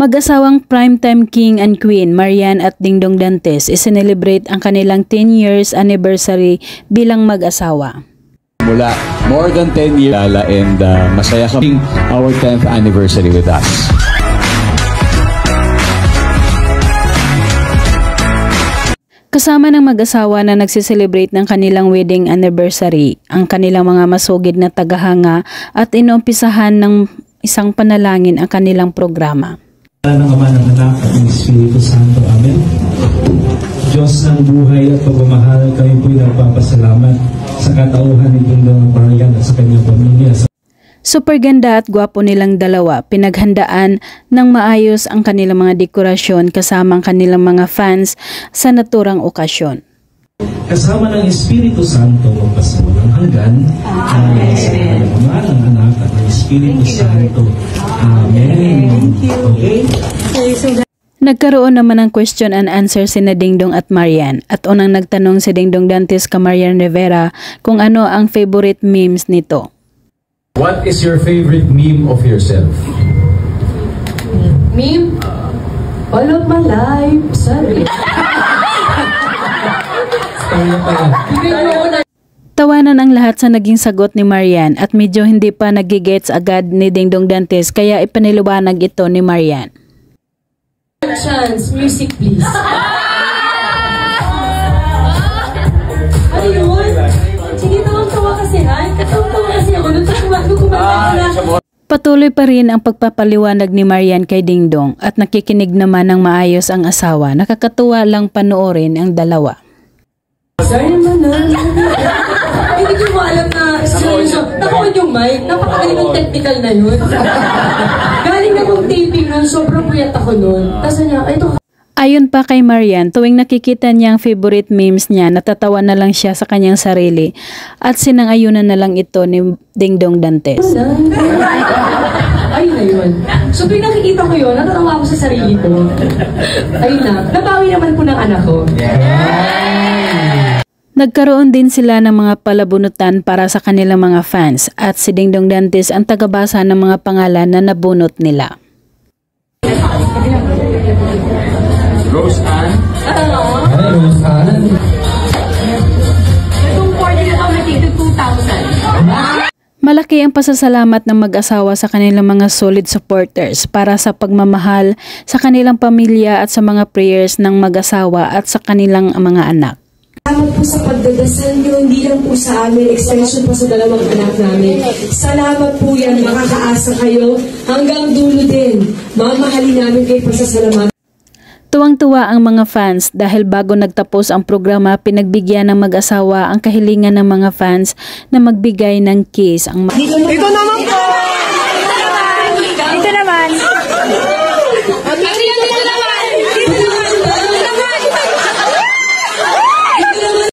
Mag-asawang primetime king and queen Marian at Dingdong Dantes i-celebrate ang kanilang 10 years anniversary bilang mag-asawa. Mula more than 10 years and masaya kaming our 10th anniversary with us. Kasama ng mag-asawa na nagsiselebrate ng kanilang wedding anniversary, ang kanilang mga masugid na tagahanga at inumpisahan ng isang panalangin ang kanilang programa. Ng Ama, ng Anak at ng Espiritu Santo. Amen. Diyos ng buhay at pagmamahal, kami po'y nagpapasalamat sa katauhan ni Dingdong Marian at sa kanyang pamilya. Super ganda at gwapo nilang dalawa, pinaghandaan ng maayos ang kanilang mga dekorasyon kasama ang kanilang mga fans sa naturang okasyon. Kasama ng Espiritu Santo magpasawalang hanggan. Amen. Sa Ama, ng Anak at ng Espiritu Santo. Amen. Okay? Nagkaroon naman ng question and answer sina Dingdong at Marian at unang nagtanong si Dingdong Dantes kay Marian Rivera kung ano ang favorite memes nito. What is your favorite meme of yourself? Meme? All of my life. Sorry. Tawanan ang lahat sa naging sagot ni Marian at medyo hindi pa nagigets agad ni Dingdong Dantes kaya ipaniliwanag ito ni Marian. Chance, music please. Ano yun? Sige, tawang-tawa kasi ha? Tawang-tawa kasi ako. Patuloy pa rin ang pagpapaliwanag ni Marian kay Dingdong at nakikinig naman ng maayos ang asawa. Nakakatuwa lang panoorin ang dalawa. Sorry naman na. Hindi ko alam na naka-on yung mic. Napakagaling ng technical na yun. Galing na kong taping nun. Sobrang puyat ako nun. Tapos niya, ito. Ayon pa kay Marian, tuwing nakikita niya ang favorite memes niya, natatawa na lang siya sa kanyang sarili at sinang-ayunan na lang ito ni Dingdong Dantes. Ayun na yun. So tuwing nakikita ko yun, natatawa ako sa sarili ko. Ayun na. Nabawi naman po ng anak ko. Nagkaroon din sila ng mga palabunutan para sa kanilang mga fans at si Dingdong Dantes ang tagabasa ng mga pangalan na nabunot nila. Rose Ann? Hi, Rose Ann. Itong 40 ako natitid 2,000. Malaki ang pasasalamat ng mag-asawa sa kanilang mga solid supporters para sa pagmamahal sa kanilang pamilya at sa mga prayers ng mag-asawa at sa kanilang mga anak. Salamat po sa pagdadasal niyo, hindi lang po sa amin, extension po sa dalawang anak namin. Salamat po yan, makakaasa kayo hanggang dulo din. Mamahalin namin kayo pasasalamatan. Tuwang-tuwa ang mga fans dahil bago nagtapos ang programa, pinagbigyan ng mag-asawa ang kahilingan ng mga fans na magbigay ng kiss. Dito naman